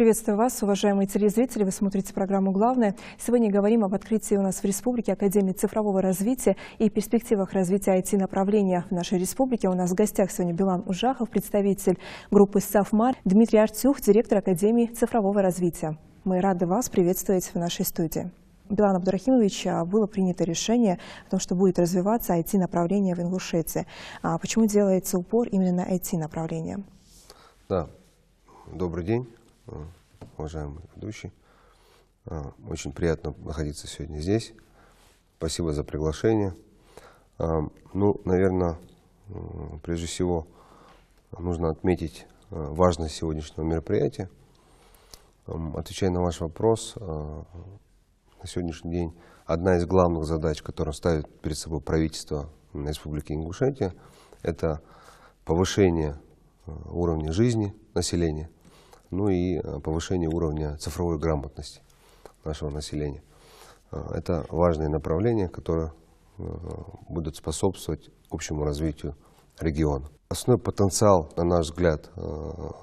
Приветствую вас, уважаемые телезрители. Вы смотрите программу «Главное». Сегодня говорим об открытии у нас в республике Академии цифрового развития и перспективах развития IT-направления в нашей республике. У нас в гостях сегодня Билан Ужахов, представитель группы «Сафмар», Дмитрий Артюх, директор Академии цифрового развития. Мы рады вас приветствовать в нашей студии. Билан Абдурахимович, было принято решение о том, что будет развиваться IT-направление в Ингушетии. Почему делается упор именно на IT-направление? Да, добрый день, уважаемый ведущий. Очень приятно находиться сегодня здесь. Спасибо за приглашение. Наверное, прежде всего нужно отметить важность сегодняшнего мероприятия. Отвечая на ваш вопрос, на сегодняшний день одна из главных задач, которую ставит перед собой правительство Республики Ингушетия, это повышение уровня жизни населения, ну и повышение уровня цифровой грамотности нашего населения. Это важные направления, которые будут способствовать общему развитию региона. Основной потенциал, на наш взгляд,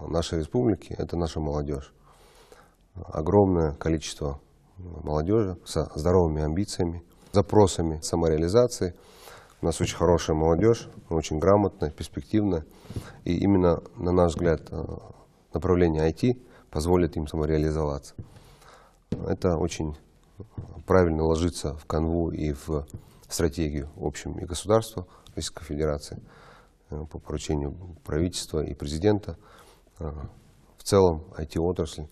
нашей республики – это наша молодежь. Огромное количество молодежи со здоровыми амбициями, запросами самореализации. У нас очень хорошая молодежь, очень грамотная, перспективная. И именно, на наш взгляд, направление IT позволит им самореализоваться. Это очень правильно ложится в канву и в стратегию общем и государства Российской Федерации по поручению правительства и президента. В целом IT-отрасль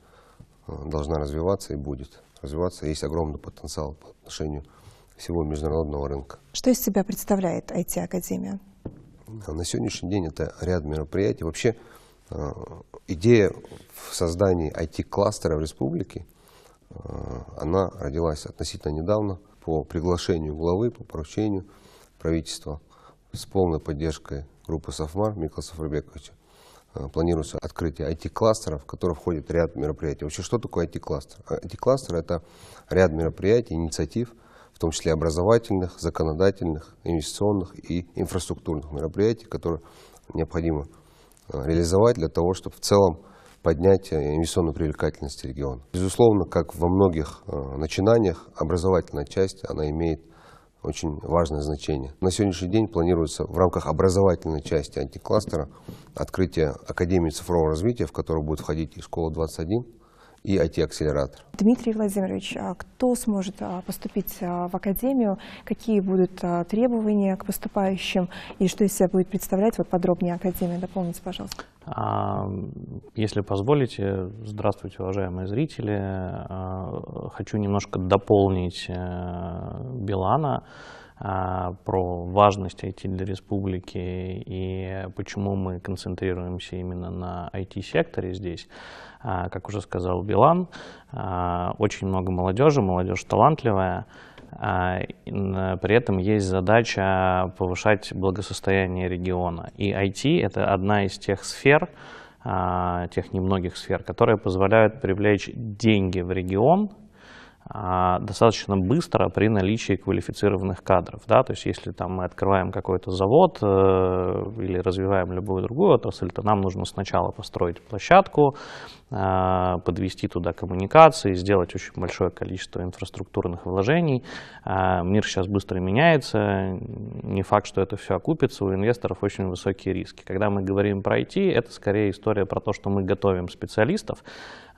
должна развиваться и будет развиваться. Есть огромный потенциал по отношению всего международного рынка. Что из себя представляет IT-академия? На сегодняшний день это ряд мероприятий. Вообще идея в создании IT-кластера в республике, она родилась относительно недавно по приглашению главы, по поручению правительства с полной поддержкой группы «Сафмар» Михаила Сафарбековича. Планируется открытие IT-кластера, в который входит ряд мероприятий. Вообще, что такое IT-кластер? IT-кластер – это ряд мероприятий, инициатив, в том числе образовательных, законодательных, инвестиционных и инфраструктурных мероприятий, которые необходимо реализовать для того, чтобы в целом поднять инвестиционную привлекательность региона. Безусловно, как во многих начинаниях, образовательная часть, она имеет очень важное значение. На сегодняшний день планируется в рамках образовательной части IT-кластера открытие Академии цифрового развития, в которую будет входить и Школа-21, и IT-акселератор. Дмитрий Владимирович, кто сможет поступить в Академию, какие будут требования к поступающим и что из себя будет представлять подробнее Академия? Дополните, пожалуйста. Если позволите, здравствуйте, уважаемые зрители. Хочу немножко дополнить Билана про важность IT для республики и почему мы концентрируемся именно на IT-секторе здесь. Как уже сказал Билан, очень много молодежи, молодежь талантливая. При этом есть задача повышать благосостояние региона. И IT – это одна из тех сфер, тех немногих сфер, которые позволяют привлечь деньги в регион достаточно быстро при наличии квалифицированных кадров. Да? То есть если там, мы открываем какой-то завод или развиваем любую другую отрасль, то нам нужно сначала построить площадку, подвести туда коммуникации, сделать очень большое количество инфраструктурных вложений. Мир сейчас быстро меняется, не факт, что это все окупится, у инвесторов очень высокие риски. Когда мы говорим про IT, это скорее история про то, что мы готовим специалистов.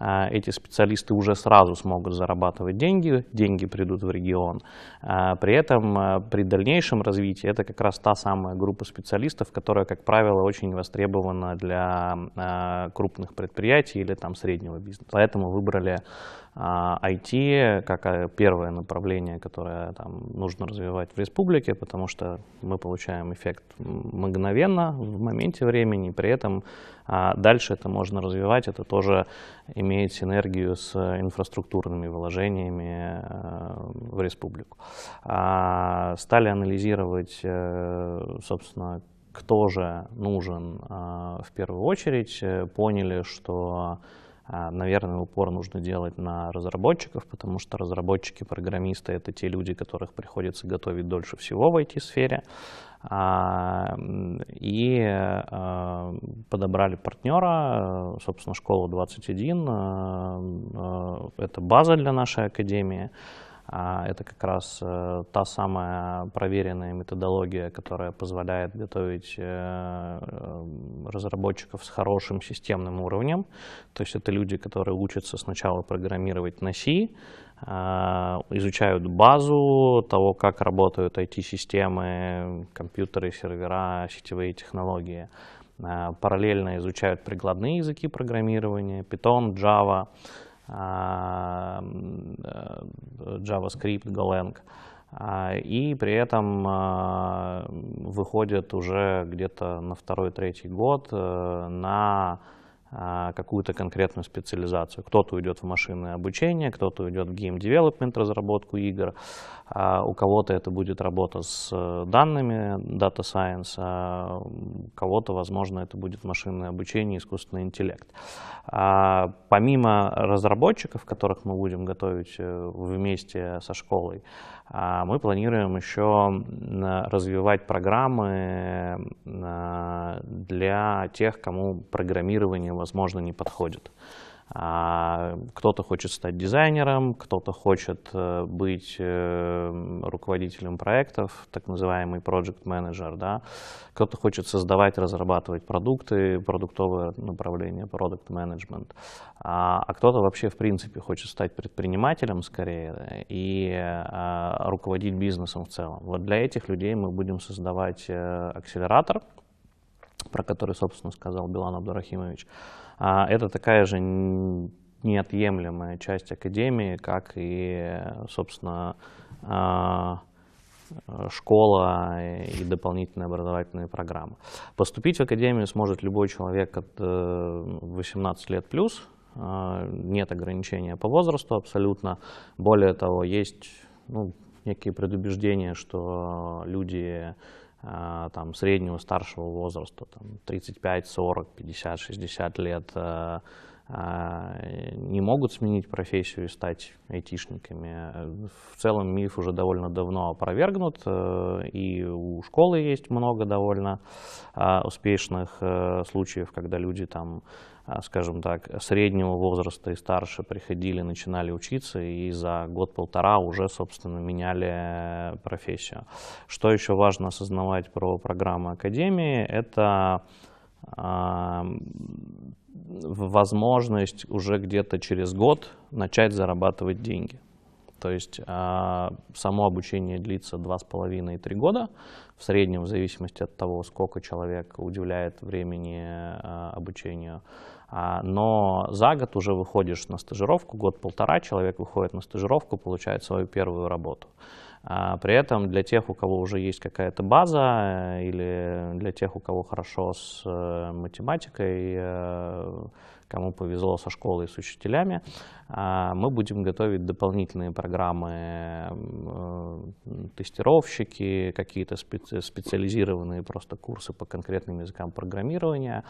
Эти специалисты уже сразу смогут зарабатывать деньги, деньги придут в регион. При этом при дальнейшем развитии это как раз та самая группа специалистов, которая, как правило, очень востребована для крупных предприятий или там среднего бизнеса. Поэтому выбрали IT как первое направление, которое там нужно развивать в республике, потому что мы получаем эффект мгновенно, в моменте времени, при этом дальше это можно развивать, это тоже имеет синергию с инфраструктурными вложениями в республику. Стали анализировать, собственно, кто же нужен в первую очередь, поняли, что Наверное, упор нужно делать на разработчиков, потому что разработчики, программисты — это те люди, которых приходится готовить дольше всего в IT-сфере. И подобрали партнера, собственно, школа 21. Это база для нашей академии. Это как раз та самая проверенная методология, которая позволяет готовить разработчиков с хорошим системным уровнем. То есть это люди, которые учатся сначала программировать на C, изучают базу того, как работают IT-системы, компьютеры, сервера, сетевые технологии. Параллельно изучают прикладные языки программирования, Python, Java, JavaScript, Golang. И при этом выходят уже где-то на 2-3 год на какую-то конкретную специализацию. Кто-то уйдет в машинное обучение, кто-то уйдет в гейм-девелопмент, разработку игр, у кого-то это будет работа с данными, Data Science, а у кого-то, возможно, это будет машинное обучение, искусственный интеллект. Помимо разработчиков, которых мы будем готовить вместе со школой, мы планируем еще развивать программы для тех, кому программирование, возможно, не подходит. Кто-то хочет стать дизайнером, кто-то хочет быть руководителем проектов, так называемый project manager, да? Кто-то хочет создавать, разрабатывать продукты, продуктовое направление, product management, а кто-то вообще в принципе хочет стать предпринимателем скорее и руководить бизнесом в целом. Вот для этих людей мы будем создавать акселератор, про который, собственно, сказал Билан Абдурахимович. Это такая же неотъемлемая часть академии, как и, собственно, школа и дополнительные образовательные программы. Поступить в академию сможет любой человек от 18 лет плюс. Нет ограничения по возрасту абсолютно. Более того, есть некие предубеждения, что люди там, среднего, старшего возраста, там, 35, 40, 50, 60 лет, не могут сменить профессию и стать айтишниками. В целом миф уже довольно давно опровергнут, и у школы есть много довольно успешных случаев, когда люди там, скажем так, среднего возраста и старше приходили, начинали учиться и за год-полтора уже, собственно, меняли профессию. Что еще важно осознавать про программу Академии, это возможность уже где-то через год начать зарабатывать деньги. То есть само обучение длится 2,5-3 года, в среднем в зависимости от того, сколько человек уделяет времени обучению. Но за год уже выходишь на стажировку, год-полтора человек выходит на стажировку, получает свою первую работу. При этом для тех, у кого уже есть какая-то база, или для тех, у кого хорошо с математикой, кому повезло со школой и с учителями, мы будем готовить дополнительные программы, тестировщики, какие-то специализированные просто курсы по конкретным языкам программирования,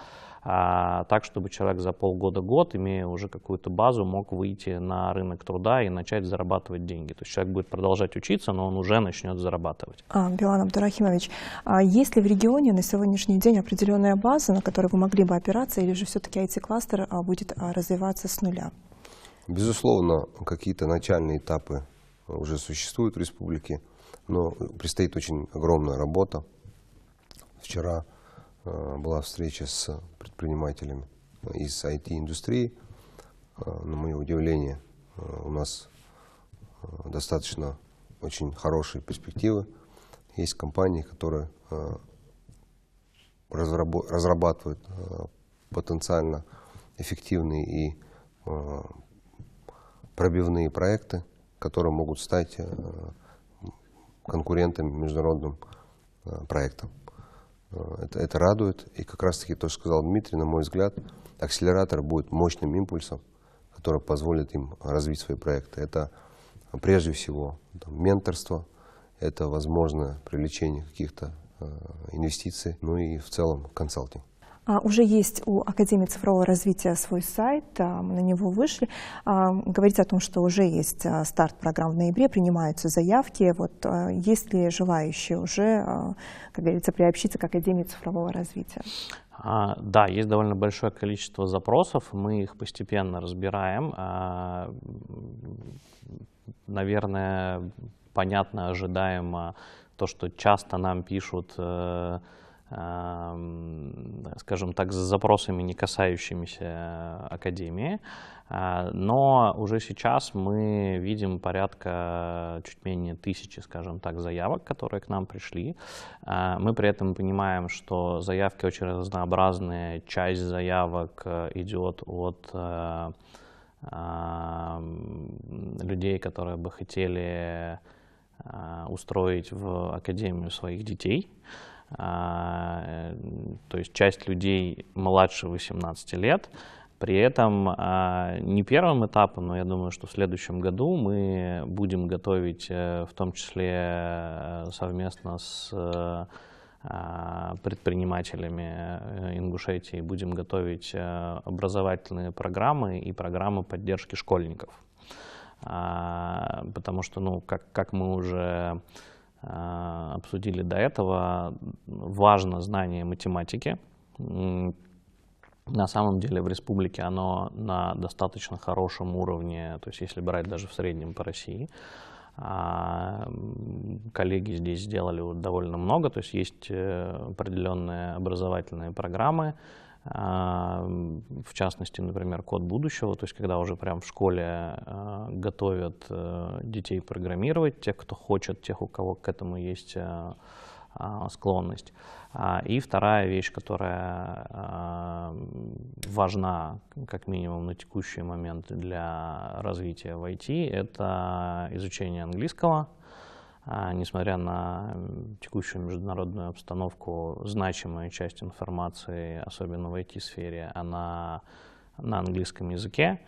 так, чтобы человек за полгода-год, имея уже какую-то базу, мог выйти на рынок труда и начать зарабатывать деньги. То есть человек будет продолжать учиться, но он уже начнет зарабатывать. Билан Абдурахимович, есть ли в регионе на сегодняшний день определенная база, на которой вы могли бы опираться, или же все-таки IT-кластер будет развиваться с нуля? Безусловно, какие-то начальные этапы уже существуют в республике, но предстоит очень огромная работа. Вчера была встреча с предпринимателями из IT-индустрии. На мое удивление, у нас достаточно очень хорошие перспективы. Есть компании, которые разрабатывают потенциально эффективные и пробивные проекты, которые могут стать конкурентами международным проектам. Это радует. И как раз таки то, что сказал Дмитрий, на мой взгляд, акселератор будет мощным импульсом, который позволит им развить свои проекты. Это прежде всего менторство, это возможное привлечение каких-то инвестиций, ну и в целом консалтинг. Уже есть у Академии цифрового развития свой сайт, мы на него вышли. Говорится о том, что уже есть старт программ в ноябре, принимаются заявки. Вот есть ли желающие уже, как говорится, приобщиться к Академии цифрового развития? Да, есть довольно большое количество запросов, мы их постепенно разбираем. Наверное, понятно, ожидаемо то, что часто нам пишут, скажем так, с запросами, не касающимися Академии. Но уже сейчас мы видим порядка чуть менее 1000, скажем так, заявок, которые к нам пришли. Мы при этом понимаем, что заявки очень разнообразные. Часть заявок идет от людей, которые бы хотели устроить в Академию своих детей. То есть часть людей младше 18 лет. При этом не первым этапом, но я думаю, что в следующем году мы будем готовить, в том числе совместно с предпринимателями Ингушетии, будем готовить образовательные программы и программы поддержки школьников. Потому что, ну, как мы уже обсудили до этого, важно знание математики. На самом деле в республике оно на достаточно хорошем уровне, то есть если брать даже в среднем по России. Коллеги здесь сделали довольно много, то есть есть определенные образовательные программы, в частности, например, «Код будущего», то есть когда уже прям в школе готовят детей программировать, тех, кто хочет, тех, у кого к этому есть склонность. И вторая вещь, которая важна, как минимум на текущий момент для развития в IT, это изучение английского. Несмотря на текущую международную обстановку, значимая часть информации, особенно в IT-сфере, она на английском языке.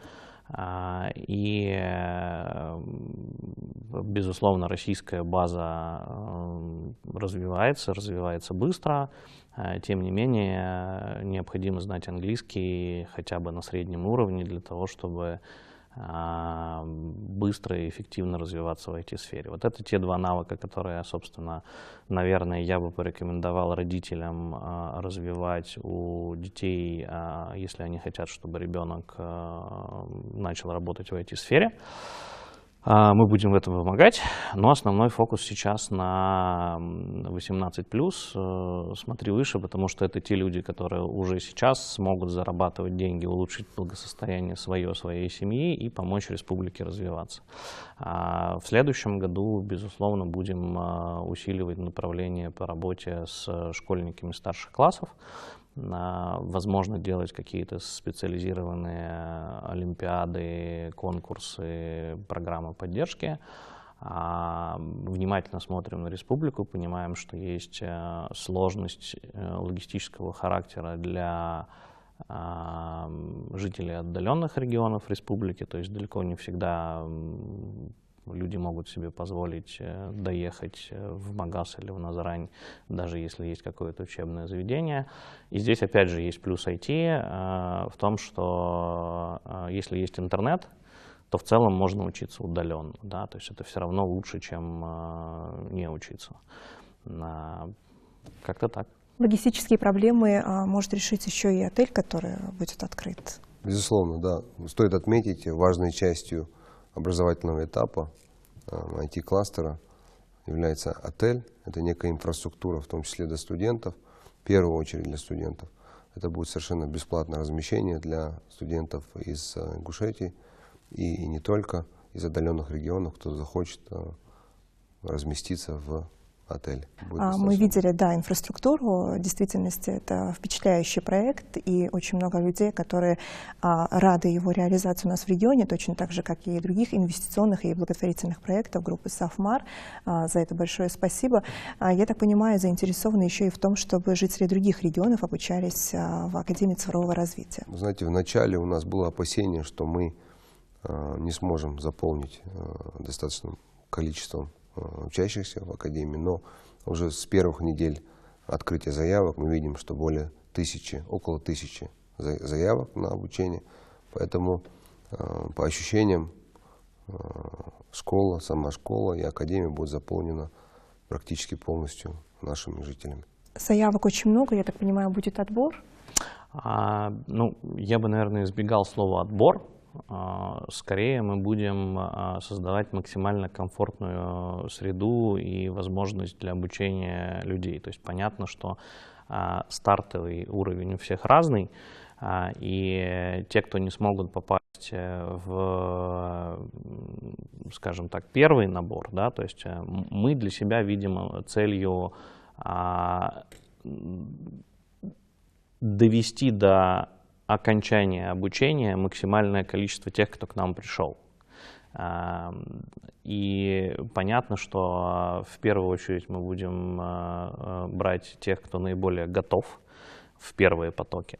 И, безусловно, российская база развивается быстро. Тем не менее, необходимо знать английский хотя бы на среднем уровне для того, чтобы быстро и эффективно развиваться в IT-сфере. Вот это те два навыка, которые, собственно, наверное, я бы порекомендовал родителям развивать у детей, если они хотят, чтобы ребенок начал работать в IT-сфере. Мы будем в этом помогать, но основной фокус сейчас на 18+, смотри выше, потому что это те люди, которые уже сейчас смогут зарабатывать деньги, улучшить благосостояние своей семьи и помочь республике развиваться. В следующем году, безусловно, будем усиливать направление по работе с школьниками старших классов. Возможно, делать какие-то специализированные олимпиады, конкурсы, программы поддержки. Внимательно смотрим на республику, понимаем, что есть сложность логистического характера для жителей отдаленных регионов республики, то есть далеко не всегда люди могут себе позволить доехать в Магас или в Назрань, даже если есть какое-то учебное заведение. И здесь опять же есть плюс IT в том, что если есть интернет, то в целом можно учиться удаленно. Да? То есть это все равно лучше, чем не учиться. Как-то так. Логистические проблемы может решить еще и отель, который будет открыт. Безусловно, да. Стоит отметить, важной частью образовательного этапа IT-кластера является отель. Это некая инфраструктура, в том числе для студентов, в первую очередь для студентов. Это будет совершенно бесплатное размещение для студентов из Ингушетии и не только, из отдаленных регионов, кто захочет разместиться в отель. Мы видели, да, инфраструктуру. В действительности это впечатляющий проект, и очень много людей, которые рады его реализации у нас в регионе, точно так же, как и других инвестиционных и благотворительных проектов группы «Сафмар». За это большое спасибо. Я так понимаю, заинтересованы еще и в том, чтобы жители других регионов обучались в Академии цифрового развития. Вы знаете, вначале у нас было опасение, что мы не сможем заполнить достаточным количеством учащихся в Академии, но уже с первых недель открытия заявок мы видим, что более около 1000 заявок на обучение. Поэтому по ощущениям сама школа и академия будет заполнена практически полностью нашими жителями. Заявок очень много, я так понимаю, будет отбор? Ну, я бы, наверное, избегал слова «отбор». Скорее мы будем создавать максимально комфортную среду и возможность для обучения людей. То есть понятно, что стартовый уровень у всех разный, и те, кто не смогут попасть в, скажем так, первый набор, да, то есть мы для себя видим целью довести до окончания обучения максимальное количество тех, кто к нам пришел. И понятно, что в первую очередь мы будем брать тех, кто наиболее готов в первые потоки.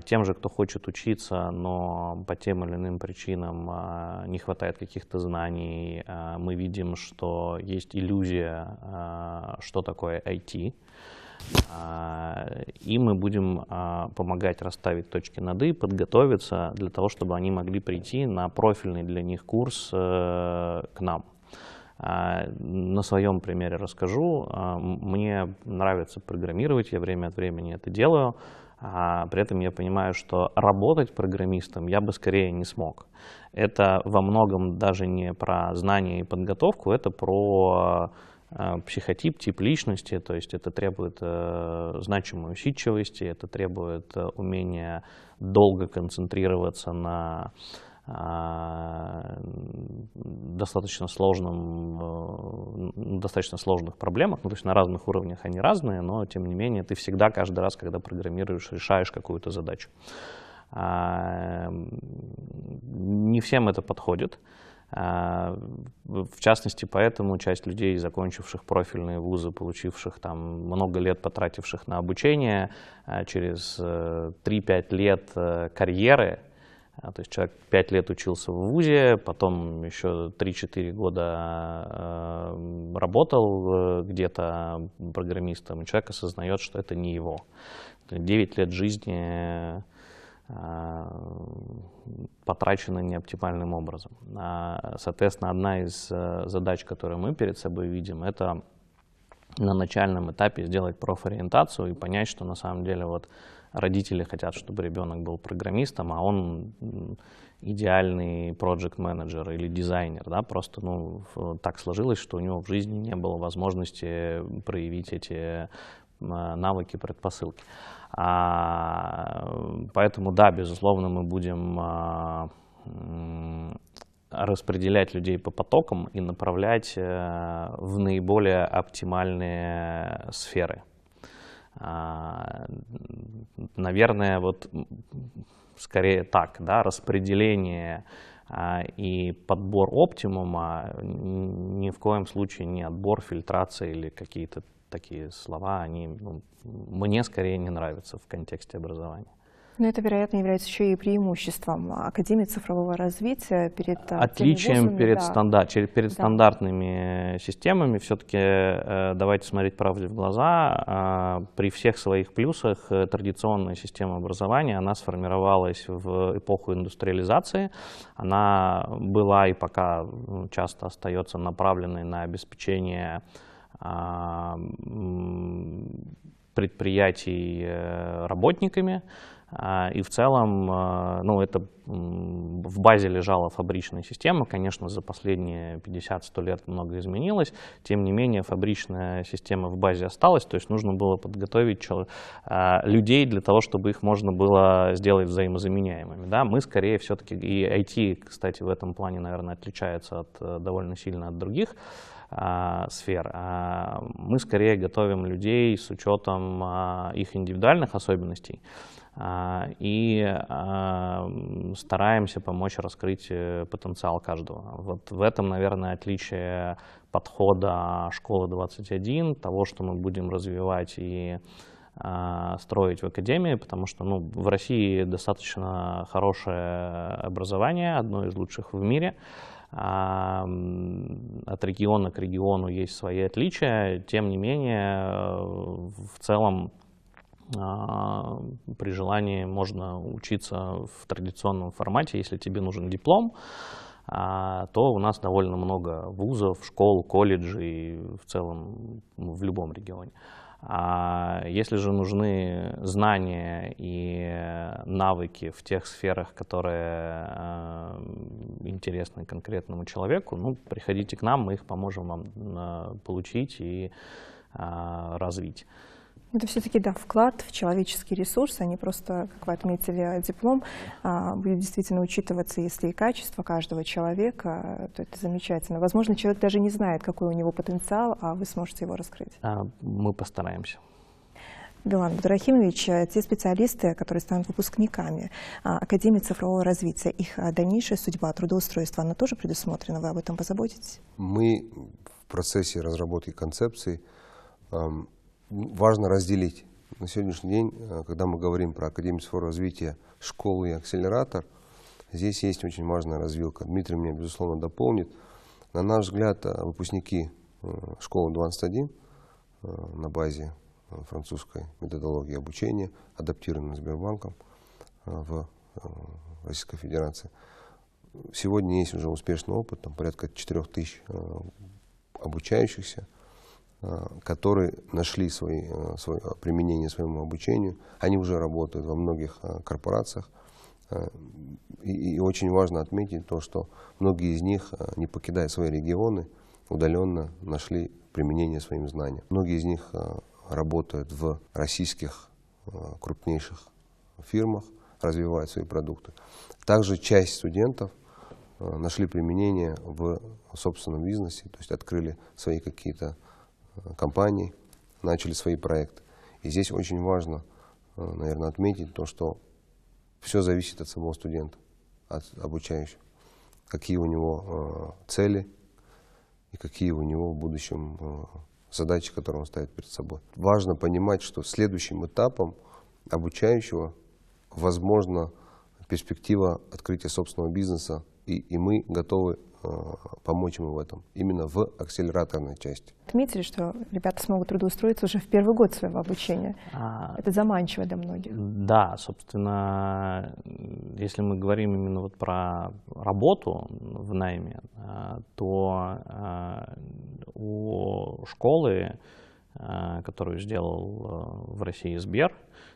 Тем же, кто хочет учиться, но по тем или иным причинам не хватает каких-то знаний, мы видим, что есть иллюзия, что такое IT. И мы будем помогать расставить точки над «и», подготовиться для того, чтобы они могли прийти на профильный для них курс к нам. На своем примере расскажу. Мне нравится программировать, я время от времени это делаю. При этом я понимаю, что работать программистом я бы скорее не смог. Это во многом даже не про знания и подготовку, это про психотип, тип личности, то есть это требует значимой усидчивости, это требует умения долго концентрироваться на достаточно сложных проблемах, ну, то есть на разных уровнях они разные, но тем не менее ты всегда, каждый раз, когда программируешь, решаешь какую-то задачу. Не всем это подходит. В частности, поэтому часть людей, закончивших профильные вузы, получивших там много лет, потративших на обучение, через 3-5 лет карьеры, то есть человек 5 лет учился в вузе, потом еще 3-4 года работал где-то программистом, и человек осознает, что это не его. 9 лет жизни потрачено неоптимальным образом. Соответственно, одна из задач, которую мы перед собой видим, это на начальном этапе сделать профориентацию и понять, что на самом деле вот родители хотят, чтобы ребенок был программистом, а он идеальный проект-менеджер или дизайнер. Да? Просто так сложилось, что у него в жизни не было возможности проявить эти навыки, предпосылки. Поэтому, да, безусловно, мы будем распределять людей по потокам и направлять в наиболее оптимальные сферы. Наверное, вот скорее так, да, распределение и подбор оптимума ни в коем случае не отбор, фильтрация или какие-то такие слова, они мне скорее не нравятся в контексте образования. Но это, вероятно, является еще и преимуществом Академии цифрового развития перед отличием перед да. стандартными системами. Все-таки давайте смотреть правде в глаза. При всех своих плюсах традиционная система образования, она сформировалась в эпоху индустриализации. Она была и пока часто остается направленной на обеспечение предприятий работниками. И в целом, это в базе лежала фабричная система. Конечно, за последние 50-100 лет много изменилось. Тем не менее, фабричная система в базе осталась. То есть нужно было подготовить людей для того, чтобы их можно было сделать взаимозаменяемыми. Да? Мы скорее все-таки, и IT, кстати, в этом плане, наверное, отличается довольно сильно от других сфер. Мы скорее готовим людей с учетом их индивидуальных особенностей и стараемся помочь раскрыть потенциал каждого. Вот в этом, наверное, отличие подхода школы 21, того, что мы будем развивать и строить в академии, потому что в России достаточно хорошее образование, одно из лучших в мире. От региона к региону есть свои отличия, тем не менее, в целом При желании можно учиться в традиционном формате. Если тебе нужен диплом, то у нас довольно много вузов, школ, колледжей в целом в любом регионе. Если же нужны знания и навыки в тех сферах, которые интересны конкретному человеку, ну, приходите к нам, мы их поможем вам получить и развить. Это все-таки, да, вклад в человеческий ресурс, а не просто, как вы отметили, диплом. Будет действительно учитываться, если и качество каждого человека, то это замечательно. Возможно, человек даже не знает, какой у него потенциал, а вы сможете его раскрыть. Мы постараемся. Билан Абдурахимович, те специалисты, которые станут выпускниками Академии цифрового развития, их дальнейшая судьба, трудоустройства, она тоже предусмотрена? Вы об этом позаботитесь? Мы в процессе разработки концепции. Важно разделить. На сегодняшний день, когда мы говорим про Академию цифрового развития, школу и акселератор, здесь есть очень важная развилка. Дмитрий меня, безусловно, дополнит. На наш взгляд, выпускники школы 21 на базе французской методологии обучения, адаптированной Сбербанком в Российской Федерации, сегодня есть уже успешный опыт, там порядка 4000 обучающихся, которые нашли свое применение своему обучению. Они уже работают во многих корпорациях. И очень важно отметить то, что многие из них, не покидая свои регионы, удаленно нашли применение своим знаниям. Многие из них работают в российских крупнейших фирмах, развивают свои продукты. Также часть студентов нашли применение в собственном бизнесе, то есть открыли свои какие-то компании, начали свои проекты. И здесь очень важно, наверное, отметить то, что все зависит от самого студента, от обучающего. Какие у него цели и какие у него в будущем задачи, которые он ставит перед собой. Важно понимать, что следующим этапом обучающего возможно перспектива открытия собственного бизнеса, и мы готовы помочь ему в этом, именно в акселераторной части. Отметили, что ребята смогут трудоустроиться уже в первый год своего обучения. Это заманчиво для многих. Да, собственно, если мы говорим именно вот про работу в найме, то у школы, которую сделал в России Сбер,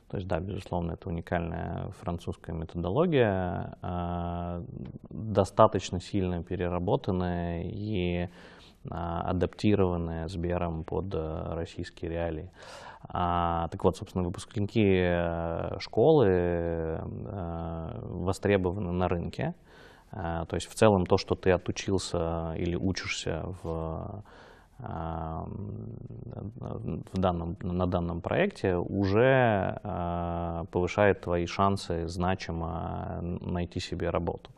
то есть, да, безусловно, это уникальная французская методология, достаточно сильно переработанная и адаптированная Сбером под российские реалии. Так вот, собственно, выпускники школы востребованы на рынке. То есть, в целом, то, что ты отучился или учишься на данном проекте, уже повышает твои шансы значимо найти себе работу.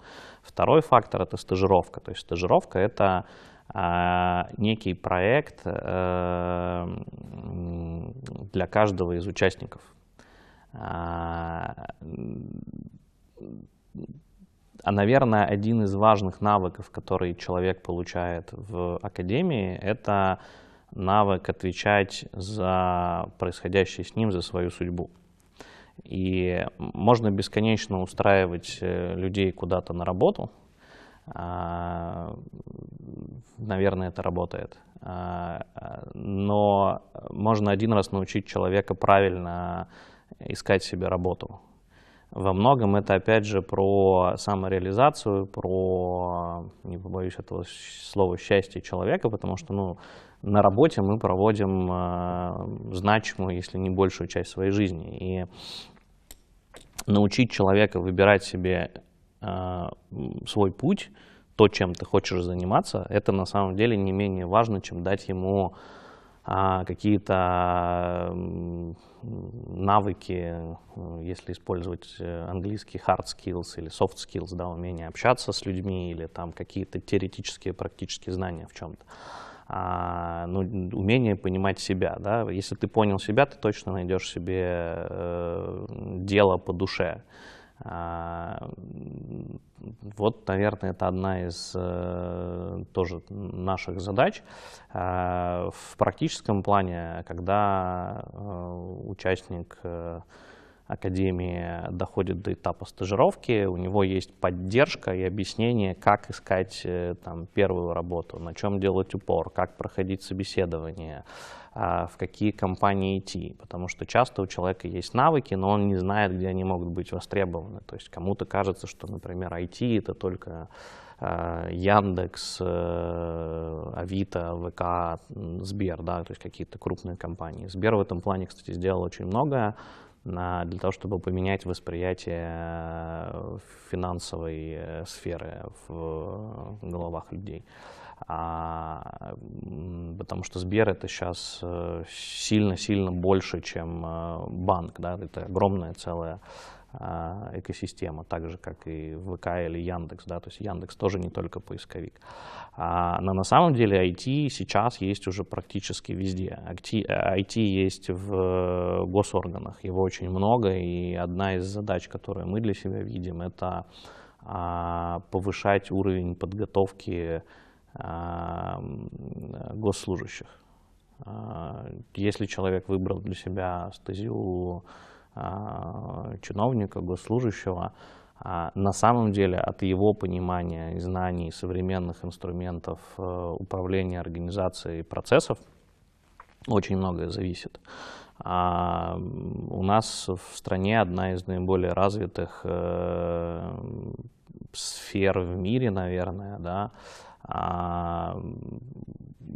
Второй фактор — это стажировка. То есть стажировка — это некий проект для каждого из участников. Наверное, один из важных навыков, который человек получает в академии, это навык отвечать за происходящее с ним, за свою судьбу. И можно бесконечно устраивать людей куда-то на работу. Наверное, это работает. Но можно один раз научить человека правильно искать себе работу. Во многом это, опять же, про самореализацию, про, не побоюсь этого слова, счастье человека, потому что, ну, на работе мы проводим значимую, если не большую часть своей жизни. И научить человека выбирать себе свой путь, то, чем ты хочешь заниматься, это на самом деле не менее важно, чем дать ему какие-то навыки, если использовать английский hard skills или soft skills, да, умение общаться с людьми или там какие-то теоретические, практические знания в чем-то. Умение понимать себя. Да? Если ты понял себя, ты точно найдешь себе дело по душе. Вот, наверное, это одна из тоже наших задач. В практическом плане, когда участник академии доходит до этапа стажировки, у него есть поддержка и объяснение, как искать там первую работу, на чем делать упор, как проходить собеседование, в какие компании идти. Потому что часто у человека есть навыки, но он не знает, где они могут быть востребованы. То есть кому-то кажется, что, например, IT — это только Яндекс, Авито, ВК, Сбер, да, то есть какие-то крупные компании. Сбер в этом плане, кстати, сделал очень многое для того, чтобы поменять восприятие финансовой сферы в головах людей. Потому что Сбер — это сейчас сильно-сильно больше, чем банк, да? Это огромная целая экосистема, так же, как и ВК или Яндекс, да? То есть Яндекс тоже не только поисковик. Но на самом деле IT сейчас есть уже практически везде. IT есть в госорганах, его очень много, и одна из задач, которую мы для себя видим, это повышать уровень подготовки госслужащих. Если человек выбрал для себя стезю чиновника, госслужащего, на самом деле от его понимания и знаний современных инструментов управления организацией процессов очень многое зависит. У нас в стране одна из наиболее развитых сфер в мире, наверное, да,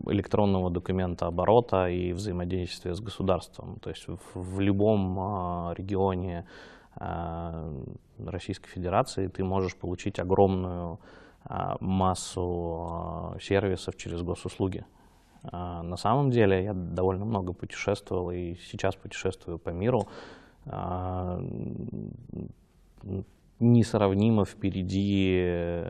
электронного документооборота и взаимодействия с государством. То есть в любом регионе Российской Федерации ты можешь получить огромную массу сервисов через госуслуги. На самом деле я довольно много путешествовал и сейчас путешествую по миру. Несравнимо впереди,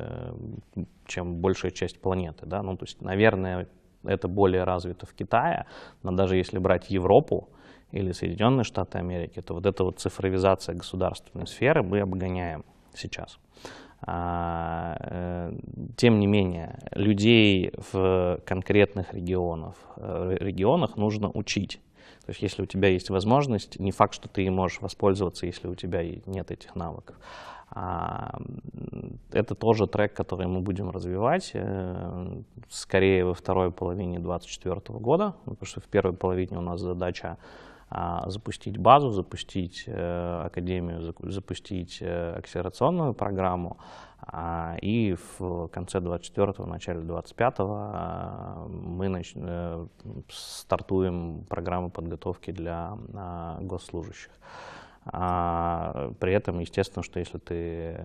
чем большая часть планеты. Да? Ну, то есть, наверное, это более развито в Китае, но даже если брать Европу или Соединенные Штаты Америки, то вот эта вот цифровизация государственной сферы мы обгоняем сейчас. Тем не менее, людей в конкретных регионах нужно учить. То есть если у тебя есть возможность, не факт, что ты ей можешь воспользоваться, если у тебя нет этих навыков. Это тоже трек, который мы будем развивать, скорее во второй половине 2024 года, потому что в первой половине у нас задача запустить базу, запустить академию, запустить акселерационную программу, и в конце 2024-го, начале 2025-го мы стартуем программу подготовки для госслужащих. При этом, естественно, что если ты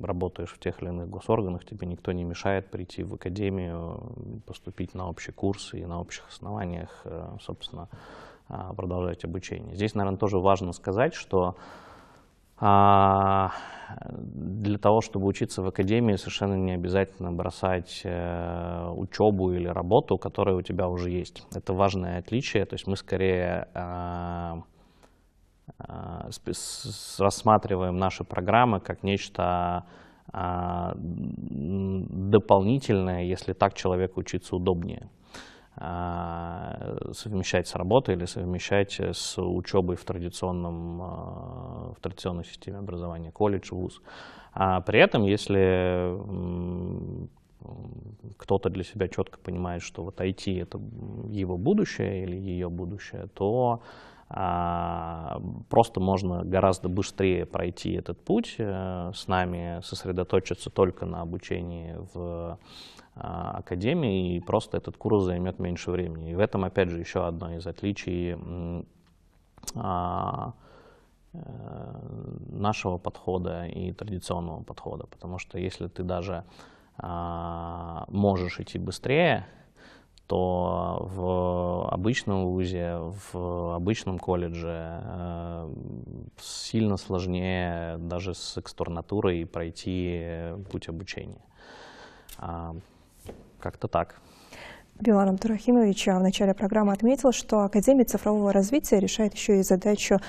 работаешь в тех или иных госорганах, тебе никто не мешает прийти в академию, поступить на общий курс и на общих основаниях, собственно, продолжать обучение. Здесь, наверное, тоже важно сказать, что для того, чтобы учиться в академии, совершенно не обязательно бросать учебу или работу, которая у тебя уже есть. Это важное отличие. То есть мы скорее рассматриваем наши программы как нечто дополнительное, если так человеку учиться удобнее. Совмещать с работой или совмещать с учебой в традиционной системе образования, колледж, вуз. При этом, если кто-то для себя четко понимает, что вот IT — это его будущее или ее будущее, то просто можно гораздо быстрее пройти этот путь, с нами сосредоточиться только на обучении в академии, и просто этот курс займет меньше времени. И в этом, опять же, еще одно из отличий нашего подхода и традиционного подхода. Потому что если ты даже можешь идти быстрее, то в обычном вузе, в обычном колледже сильно сложнее даже с экстернатурой пройти путь обучения. Как-то так. Билан Абдурахимович в начале программы отметил, что Академия цифрового развития решает еще и задачу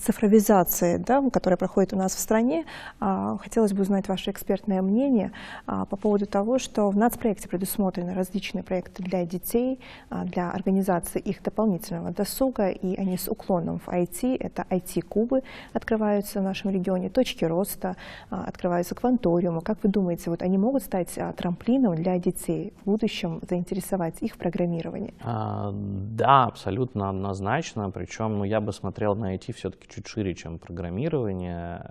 цифровизации, да, которая проходит у нас в стране. Хотелось бы узнать ваше экспертное мнение по поводу того, что в нацпроекте предусмотрены различные проекты для детей, для организации их дополнительного досуга, и они с уклоном в IT. Это IT-кубы открываются в нашем регионе, точки роста, открываются кванториумы. Как вы думаете, вот они могут стать трамплином для детей в будущем, заинтересовать их в программировании? Да, абсолютно однозначно. Причем я бы смотрел на IT все-таки чуть шире, чем программирование.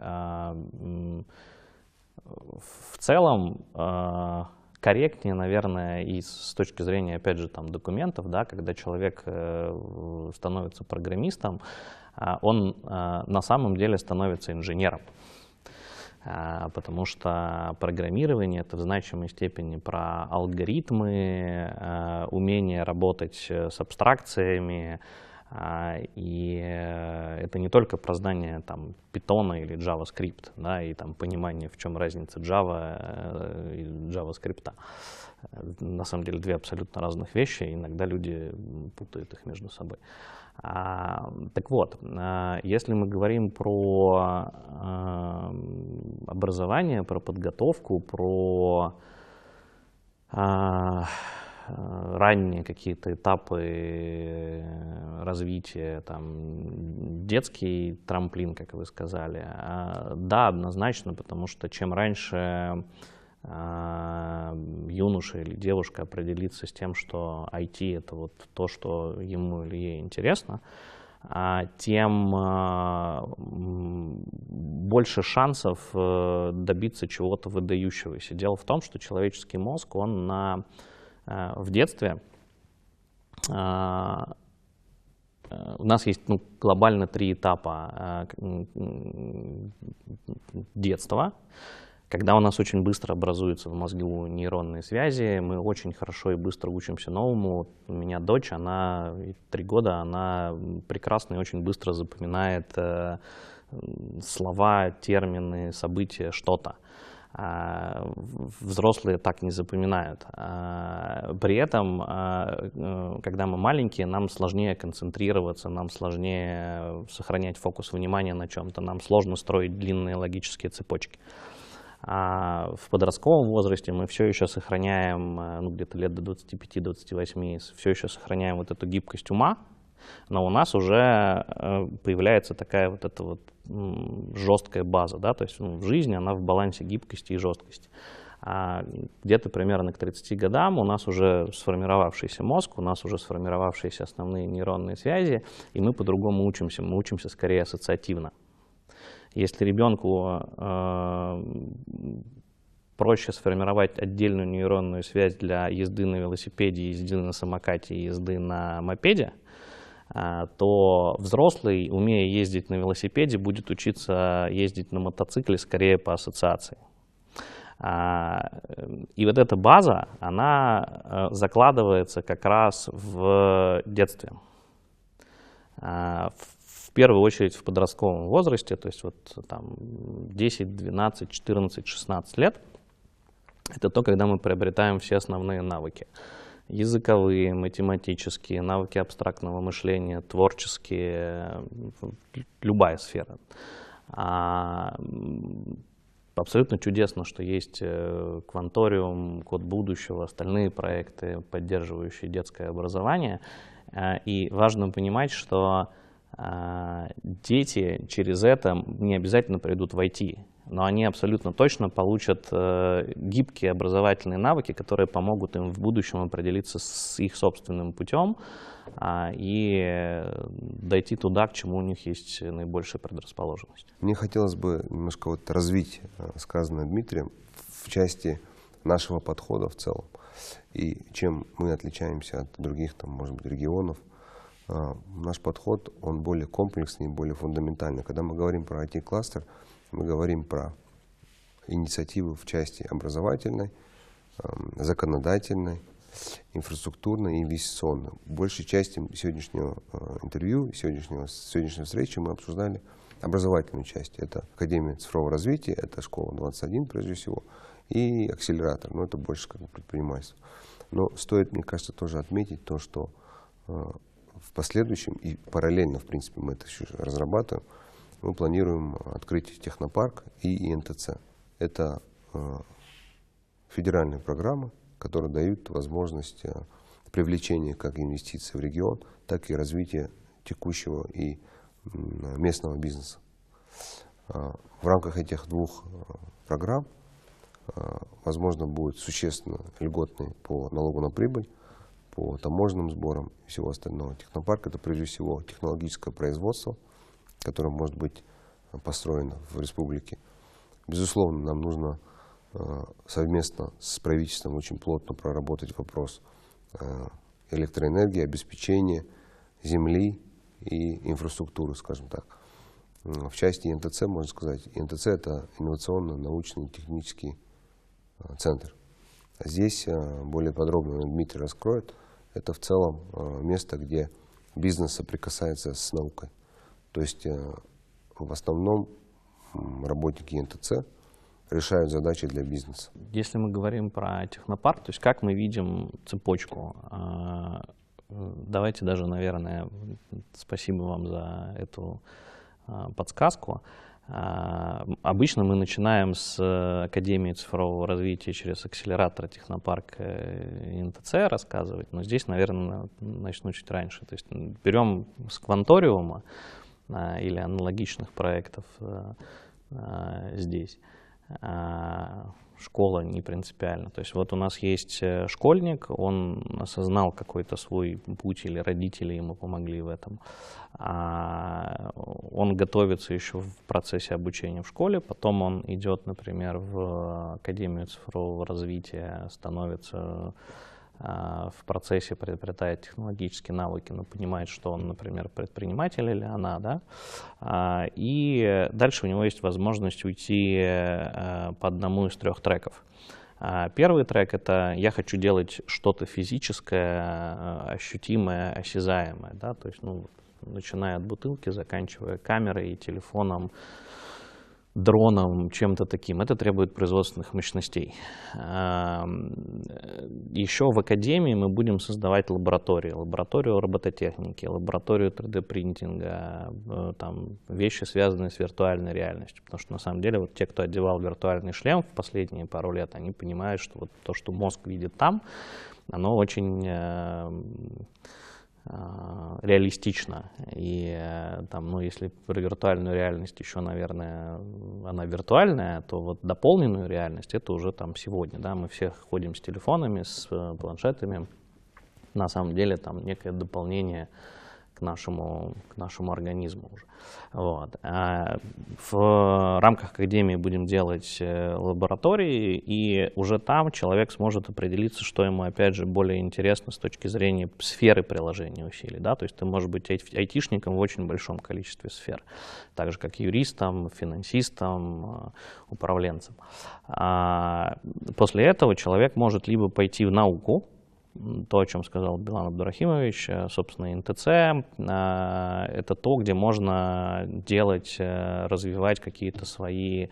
В целом корректнее, наверное, и с точки зрения, опять же, там, документов, да, когда человек становится программистом, он на самом деле становится инженером. Потому что программирование — это в значимой степени про алгоритмы, умение работать с абстракциями, и это не только про знание там Python или JavaScript, да, и там понимание, в чем разница Java и JavaScript. На самом деле две абсолютно разных вещи, и иногда люди путают их между собой. Так вот, если мы говорим про образование, про подготовку, про ранние какие-то этапы развития, там, детский трамплин, как вы сказали, да, однозначно, потому что чем раньше юноша или девушка определится с тем, что IT — это вот то, что ему или ей интересно, тем больше шансов добиться чего-то выдающегося. Дело в том, что человеческий мозг, он в детстве, у нас есть глобально 3 этапа детства, когда у нас очень быстро образуются в мозгу нейронные связи, мы очень хорошо и быстро учимся новому. У меня дочь, она 3 года, она прекрасно и очень быстро запоминает слова, термины, события, что-то. Взрослые так не запоминают. При этом, когда мы маленькие, нам сложнее концентрироваться, нам сложнее сохранять фокус внимания на чем-то, нам сложно строить длинные логические цепочки. В подростковом возрасте мы все еще сохраняем, где-то лет до 25-28, все еще сохраняем вот эту гибкость ума, но у нас уже появляется такая вот эта вот жесткая база, да, то есть в жизни она в балансе гибкости и жесткости. Где-то примерно к 30 годам у нас уже сформировавшийся мозг, у нас уже сформировавшиеся основные нейронные связи, и мы по-другому учимся, мы учимся скорее ассоциативно. Если ребенку проще сформировать отдельную нейронную связь для езды на велосипеде, езды на самокате и езды на мопеде, то взрослый, умея ездить на велосипеде, будет учиться ездить на мотоцикле скорее по ассоциации. И вот эта база, она закладывается как раз в детстве. В первую очередь в подростковом возрасте, то есть вот там 10, 12, 14, 16 лет, это то, когда мы приобретаем все основные навыки. Языковые, математические, навыки абстрактного мышления, творческие, любая сфера. Абсолютно чудесно, что есть Кванториум, Код будущего, остальные проекты, поддерживающие детское образование. И важно понимать, что дети через это не обязательно придут в IT, но они абсолютно точно получат гибкие образовательные навыки, которые помогут им в будущем определиться с их собственным путем и дойти туда, к чему у них есть наибольшая предрасположенность. Мне хотелось бы немножко вот развить сказанное Дмитрием в части нашего подхода в целом. И чем мы отличаемся от других, там, может быть, регионов. Наш подход, он более комплексный, более фундаментальный. Когда мы говорим про IT-кластер, мы говорим про инициативы в части образовательной, законодательной, инфраструктурной и инвестиционной. В большей части сегодняшнего интервью, сегодняшней встречи мы обсуждали образовательную часть. Это Академия цифрового развития, это Школа 21 прежде всего, и акселератор, но это больше как бы предпринимательство. Но стоит, мне кажется, тоже отметить то, что в последующем и параллельно, в принципе, мы это еще разрабатываем, мы планируем открыть технопарк и ИНТЦ. Это федеральные программы, которые дают возможность привлечения как инвестиций в регион, так и развития текущего и местного бизнеса. В рамках этих двух программ возможно будет существенно льготные по налогу на прибыль, по таможенным сборам и всего остального. Технопарк — это прежде всего технологическое производство, которое может быть построено в республике. Безусловно, нам нужно совместно с правительством очень плотно проработать вопрос электроэнергии, обеспечения земли и инфраструктуры, скажем так. В части ИНТЦ, можно сказать, ИНТЦ — это инновационно-научный технический центр. Здесь более подробно Дмитрий раскроет. Это в целом место, где бизнес соприкасается с наукой. То есть в основном работники ИНТЦ решают задачи для бизнеса. Если мы говорим про технопарк, то есть как мы видим цепочку? Давайте даже, наверное, спасибо вам за эту подсказку. Обычно мы начинаем с Академии цифрового развития через акселератор технопарк ИНТЦ рассказывать, но здесь, наверное, начну чуть раньше. То есть берем с Кванториума или аналогичных проектов здесь. Школа не принципиально. То есть вот у нас есть школьник, он осознал какой-то свой путь, или родители ему помогли в этом. Он готовится еще в процессе обучения в школе, потом он идет, например, в Академию цифрового развития, становится в процессе, приобретает технологические навыки, но понимает, что он, например, предприниматель или она, да, и дальше у него есть возможность уйти по одному из 3 треков. Первый трек — это я хочу делать что-то физическое, ощутимое, осязаемое, да, то есть, ну, начиная от бутылки, заканчивая камерой и телефоном, дроном, чем-то таким. Это требует производственных мощностей. Еще в Академии мы будем создавать лаборатории. Лабораторию робототехники, лабораторию 3D-принтинга, там, вещи, связанные с виртуальной реальностью. Потому что на самом деле вот те, кто одевал виртуальный шлем в последние пару лет, они понимают, что вот то, что мозг видит там, оно очень реалистично. И там, ну, если про виртуальную реальность еще, наверное, она виртуальная, то вот дополненную реальность — это уже там сегодня. Да? Мы все ходим с телефонами, с планшетами. На самом деле там некое дополнение к нашему организму уже. Вот. В рамках Академии будем делать лаборатории, и уже там человек сможет определиться, что ему, опять же, более интересно с точки зрения сферы приложения усилий. Да? То есть ты можешь быть айтишником в очень большом количестве сфер, так же, как юристом, финансистом, управленцем. После этого человек может либо пойти в науку, то, о чем сказал Билан Абдурахимович, собственно, ИНТЦ, это то, где можно делать, развивать какие-то свои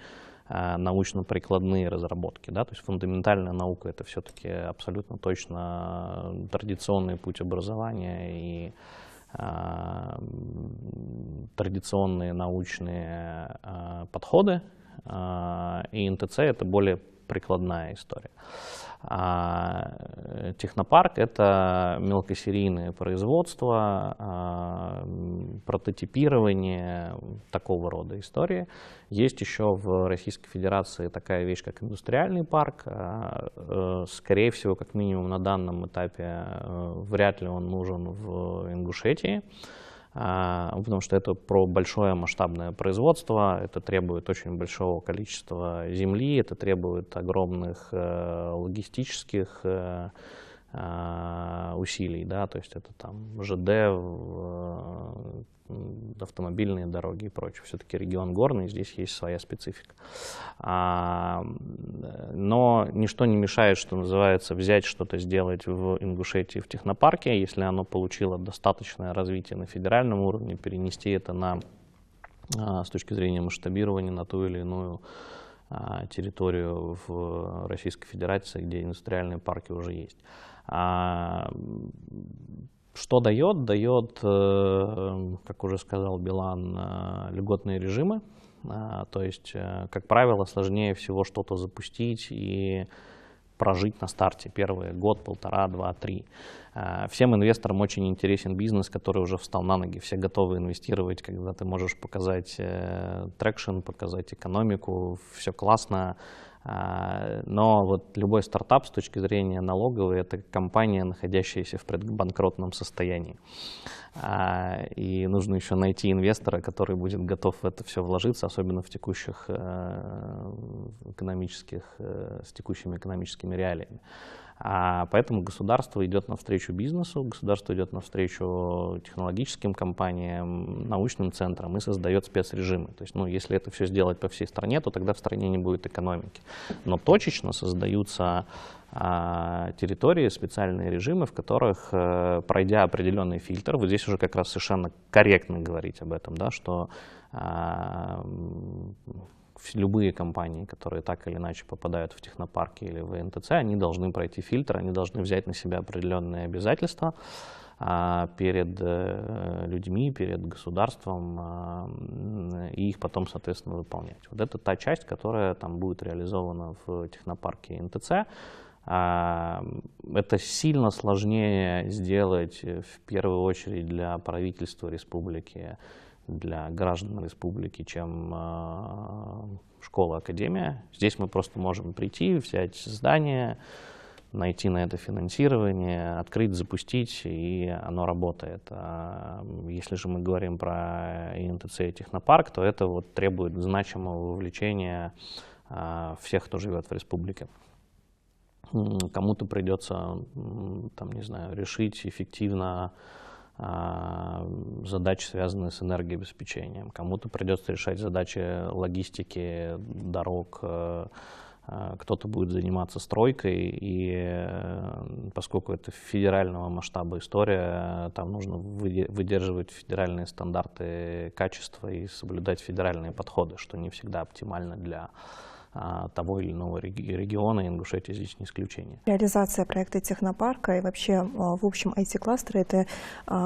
научно-прикладные разработки. Да? То есть фундаментальная наука — это все-таки абсолютно точно традиционный путь образования и традиционные научные подходы. И ИНТЦ — это более прикладная история. Технопарк — это мелкосерийное производство, прототипирование, такого рода истории. Есть еще в Российской Федерации такая вещь, как индустриальный парк. Скорее всего, как минимум на данном этапе, вряд ли он нужен в Ингушетии, потому что это про большое масштабное производство, это требует очень большого количества земли, это требует огромных логистических усилий, да, то есть это там ЖД, автомобильные дороги и прочее. Все-таки регион горный, здесь есть своя специфика. Но ничто не мешает, что называется, взять что-то, сделать в Ингушетии, в технопарке, если оно получило достаточное развитие на федеральном уровне, перенести это с точки зрения масштабирования на ту или иную территорию в Российской Федерации, где индустриальные парки уже есть. Что дает? Дает, как уже сказал Билан, льготные режимы. То есть, как правило, сложнее всего что-то запустить и прожить на старте первый год, полтора, два, три. Всем инвесторам очень интересен бизнес, который уже встал на ноги. Все готовы инвестировать, когда ты можешь показать трекшн, показать экономику, все классно. Но вот любой стартап с точки зрения налоговой — это компания, находящаяся в предбанкротном состоянии. И нужно еще найти инвестора, который будет готов в это все вложиться, особенно в текущих с текущими экономическими реалиями. Поэтому государство идет навстречу бизнесу, государство идет навстречу технологическим компаниям, научным центрам и создает спецрежимы. То есть, если это все сделать по всей стране, то тогда в стране не будет экономики. Но точечно создаются территории, специальные режимы, в которых, пройдя определенный фильтр, вот здесь уже как раз совершенно корректно говорить об этом, да, что любые компании, которые так или иначе попадают в технопарки или в НТЦ, они должны пройти фильтр, они должны взять на себя определенные обязательства перед людьми, перед государством, и их потом, соответственно, выполнять. Вот это та часть, которая там будет реализована в технопарке НТЦ. Это сильно сложнее сделать в первую очередь для правительства республики, для граждан республики, чем школа, академия. Здесь мы просто можем прийти, взять здание, найти на это финансирование, открыть, запустить, и оно работает. Если же мы говорим про ИНТЦ и технопарк, то это вот требует значимого вовлечения всех, кто живет в республике. Кому-то придется, там, не знаю, решить эффективно задачи, связанные с энергообеспечением. Кому-то придется решать задачи логистики, дорог, кто-то будет заниматься стройкой, и поскольку это федерального масштаба история, там нужно выдерживать федеральные стандарты качества и соблюдать федеральные подходы, что не всегда оптимально для того или иного региона, и Ингушетия здесь не исключение. Реализация проекта технопарка и вообще, в общем, IT-кластера — это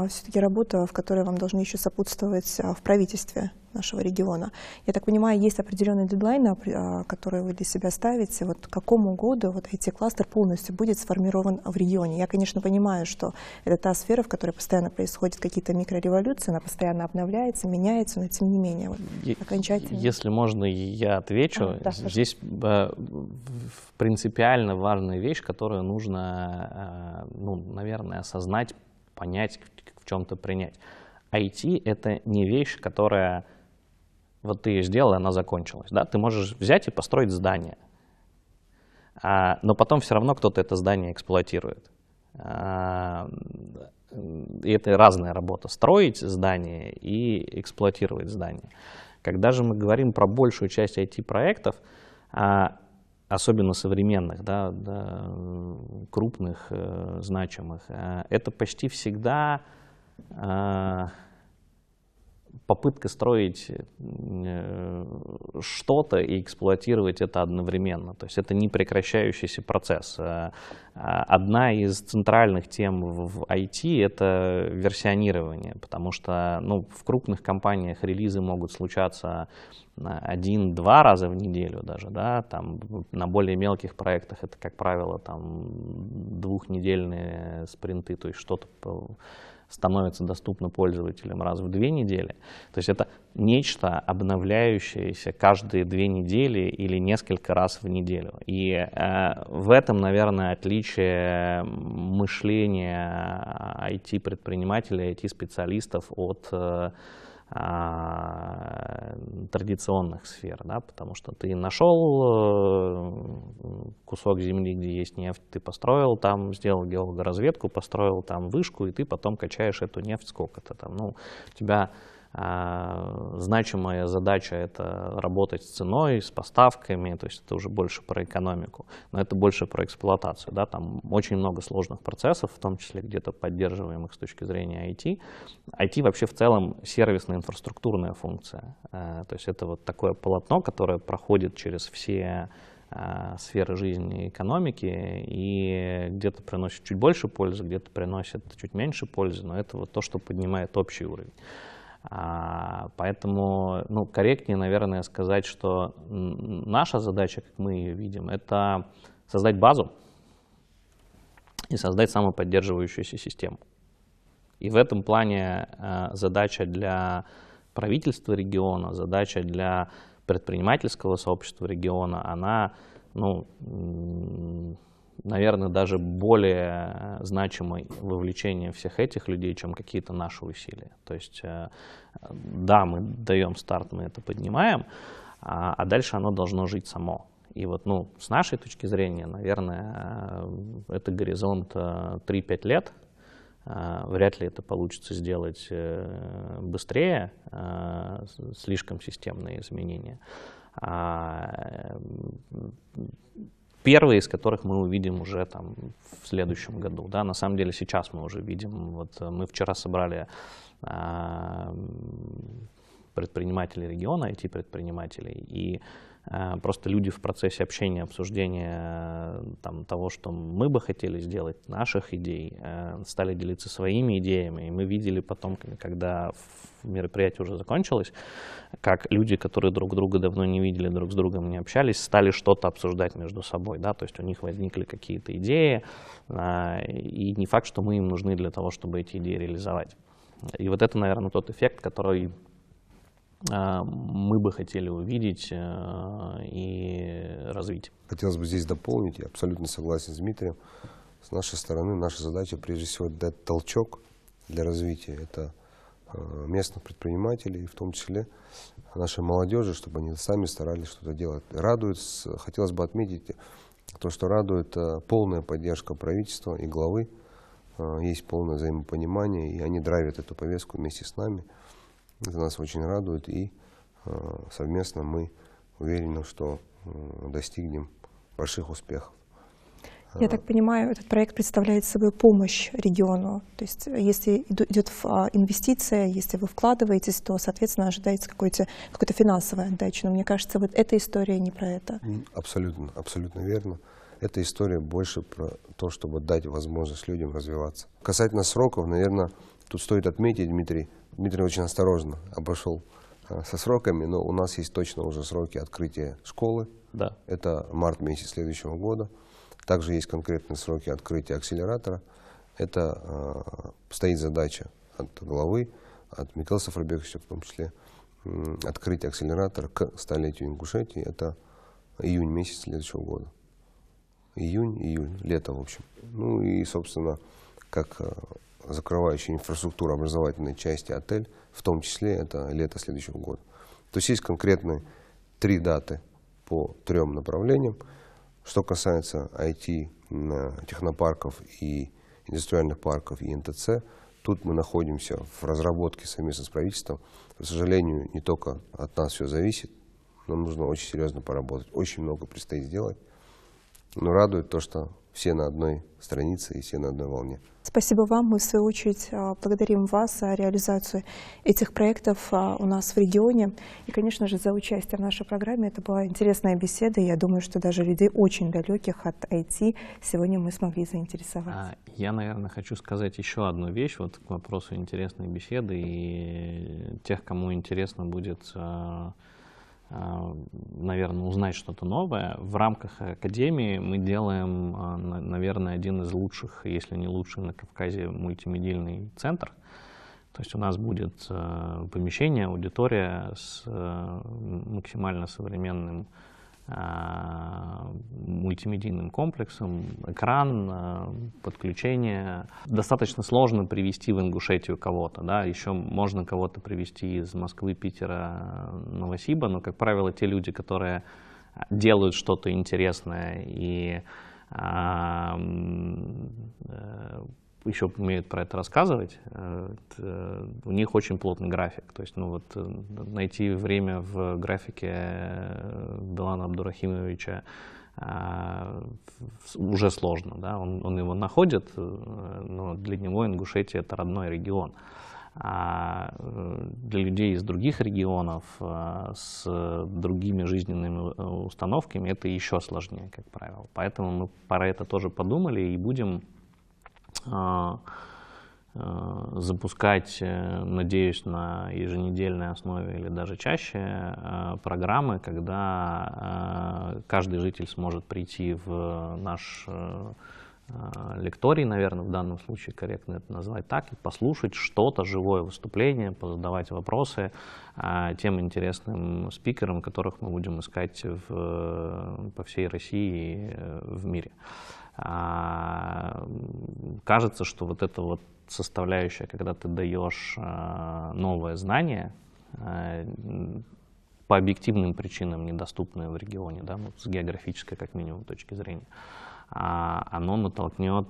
все-таки работа, в которой вам должны еще сопутствовать в правительстве нашего региона. Я так понимаю, есть определенные дедлайны, которые вы для себя ставите. Вот к какому году вот IT-кластер полностью будет сформирован в регионе? Я, конечно, понимаю, что это та сфера, в которой постоянно происходят какие-то микрореволюции, она постоянно обновляется, меняется, но тем не менее, вот, окончательно. Если можно, я отвечу. Да, здесь принципиально важная вещь, которую нужно, наверное, осознать, понять, в чем-то принять. IT — это не вещь, которая вот ты ее сделал, и она закончилась. Да? Ты можешь взять и построить здание, но потом все равно кто-то это здание эксплуатирует. И это разная работа — строить здание и эксплуатировать здание. Когда же мы говорим про большую часть IT-проектов, особенно современных, да, крупных, значимых, это почти всегда попытка строить что-то и эксплуатировать это одновременно. То есть это непрекращающийся процесс. Одна из центральных тем в IT — это версионирование, потому что в крупных компаниях релизы могут случаться 1-2 раза в неделю даже, да, там на более мелких проектах это, как правило, там 2-недельные спринты, то есть что-то становится доступно пользователям раз в 2 недели. То есть это нечто обновляющееся каждые 2 недели или несколько раз в неделю. И в этом, наверное, отличие мышления IT-предпринимателей, IT-специалистов от традиционных сфер, да, потому что ты нашел кусок земли, где есть нефть, ты построил там, сделал геологоразведку, построил там вышку, и ты потом качаешь эту нефть сколько-то там. У тебя значимая задача — это работать с ценой, с поставками, то есть это уже больше про экономику, но это больше про эксплуатацию, да, там очень много сложных процессов, в том числе где-то поддерживаемых с точки зрения IT. IT вообще в целом сервисная инфраструктурная функция, то есть это вот такое полотно, которое проходит через все сферы жизни и экономики, и где-то приносит чуть больше пользы, где-то приносит чуть меньше пользы, но это вот то, что поднимает общий уровень. Поэтому, ну, корректнее, наверное, сказать, что наша задача, как мы ее видим, это создать базу и создать самоподдерживающуюся систему. И в этом плане задача для правительства региона, задача для предпринимательского сообщества региона, она, ну, наверное, даже более значимое вовлечение всех этих людей, чем какие-то наши усилия. То есть, да, мы даем старт, мы это поднимаем, а дальше оно должно жить само. И вот, ну, с нашей точки зрения, наверное, это горизонт 3-5 лет. Вряд ли это получится сделать быстрее, слишком системные изменения. Первые из которых мы увидим уже там в следующем году. Да? На самом деле сейчас мы уже видим. Вот мы вчера собрали предпринимателей региона, IT-предпринимателей, и просто люди в процессе общения, обсуждения там, того, что мы бы хотели сделать, наших идей, стали делиться своими идеями. И мы видели потом, когда мероприятие уже закончилось, как люди, которые друг друга давно не видели, друг с другом не общались, стали что-то обсуждать между собой. Да? То есть у них возникли какие-то идеи, и не факт, что мы им нужны для того, чтобы эти идеи реализовать. И вот это, наверное, тот эффект, который мы бы хотели увидеть и развить. Хотелось бы здесь дополнить, я абсолютно согласен с Дмитрием. С нашей стороны наша задача прежде всего дать толчок для развития. Это местных предпринимателей, в том числе нашей молодежи, чтобы они сами старались что-то делать. Хотелось бы отметить то, что радует полная поддержка правительства и главы. Есть полное взаимопонимание, и они драйвят эту повестку вместе с нами. Это нас очень радует, и совместно мы уверены, что достигнем больших успехов. Я так понимаю, этот проект представляет собой помощь региону. То есть если идет инвестиция, если вы вкладываетесь, то, соответственно, ожидается какой-то финансовая отдача. Но мне кажется, вот эта история не про это. Абсолютно, абсолютно верно. Эта история больше про то, чтобы дать возможность людям развиваться. Касательно сроков, наверное, тут стоит отметить, Дмитрий очень осторожно обошел со сроками, но у нас есть точно уже сроки открытия школы. Да. Это март месяц следующего года. Также есть конкретные сроки открытия акселератора. Это стоит задача от главы, от Микаэла Сафарбековича в том числе, открытие акселератора к 100-летию Ингушетии. Это июнь месяц следующего года. Июнь, лето, в общем. Ну и, собственно, как закрывающая инфраструктуру образовательной части отель, в том числе это лето следующего года. То есть есть конкретные 3 даты по 3 направлениям. Что касается IT, технопарков и индустриальных парков и НТЦ, тут мы находимся в разработке совместно с правительством. К сожалению, не только от нас все зависит, нам нужно очень серьезно поработать. Очень много предстоит сделать. Но радует то, что все на одной странице и все на одной волне. Спасибо вам. Мы, в свою очередь, благодарим вас за реализацию этих проектов у нас в регионе. И, конечно же, за участие в нашей программе. Это была интересная беседа. И я думаю, что даже людей очень далеких от IT сегодня мы смогли заинтересовать. Я, наверное, хочу сказать еще одну вещь вот к вопросу интересной беседы. И тех, кому интересно будет, наверное, узнать что-то новое. В рамках Академии мы делаем, наверное, один из лучших, если не лучший на Кавказе, мультимедийный центр. То есть у нас будет помещение, аудитория с максимально современным мультимедийным комплексом, экран, подключение. Достаточно сложно привести в Ингушетию кого-то, да? Еще можно кого-то привести из Москвы, Питера, Новосиба, но, как правило, те люди, которые делают что-то интересное и еще умеют про это рассказывать, у них очень плотный график. То есть, ну вот, найти время в графике Билана Абдурахимовича уже сложно. Да? Он его находит, но для него Ингушетия — это родной регион. Для людей из других регионов с другими жизненными установками это еще сложнее, как правило. Поэтому мы про это тоже подумали и будем запускать, надеюсь, на еженедельной основе или даже чаще программы, когда каждый житель сможет прийти в наш лекторий, наверное, в данном случае корректно это назвать так, и послушать что-то, живое выступление, позадавать вопросы тем интересным спикерам, которых мы будем искать по всей России и в мире. Кажется, что вот эта вот составляющая, когда ты даешь новое знание, по объективным причинам недоступное в регионе, да, с географической как минимум точки зрения, оно натолкнет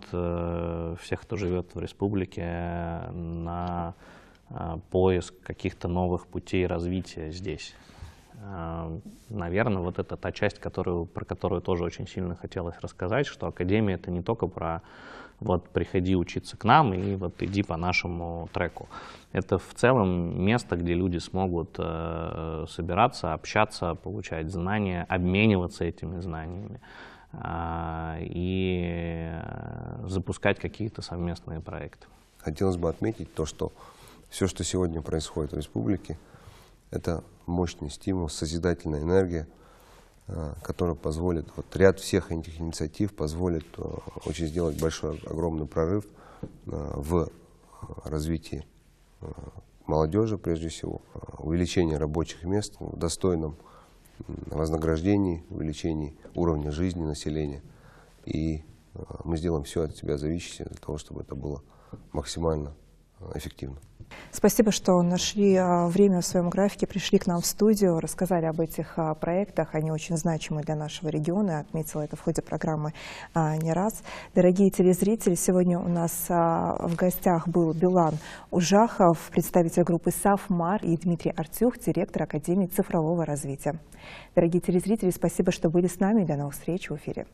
всех, кто живет в республике, на поиск каких-то новых путей развития здесь. Наверное, вот это та часть, про которую тоже очень сильно хотелось рассказать, что академия — это не только про вот приходи учиться к нам и вот иди по нашему треку. Это в целом место, где люди смогут собираться, общаться, получать знания, обмениваться этими знаниями и запускать какие-то совместные проекты. Хотелось бы отметить то, что все, что сегодня происходит в республике, это мощный стимул, созидательная энергия, которая позволит, вот ряд всех этих инициатив позволит очень сделать большой, огромный прорыв в развитии молодежи, прежде всего, увеличение рабочих мест в достойном вознаграждении, увеличении уровня жизни населения. И мы сделаем все от себя зависящее для того, чтобы это было максимально эффективно. Спасибо, что нашли время в своем графике, пришли к нам в студию, рассказали об этих проектах. Они очень значимы для нашего региона. Отметила это в ходе программы не раз. Дорогие телезрители, сегодня у нас в гостях был Билан Ужахов, представитель группы «Сафмар», и Дмитрий Артюх, директор Академии цифрового развития. Дорогие телезрители, спасибо, что были с нами. До новых встреч в эфире.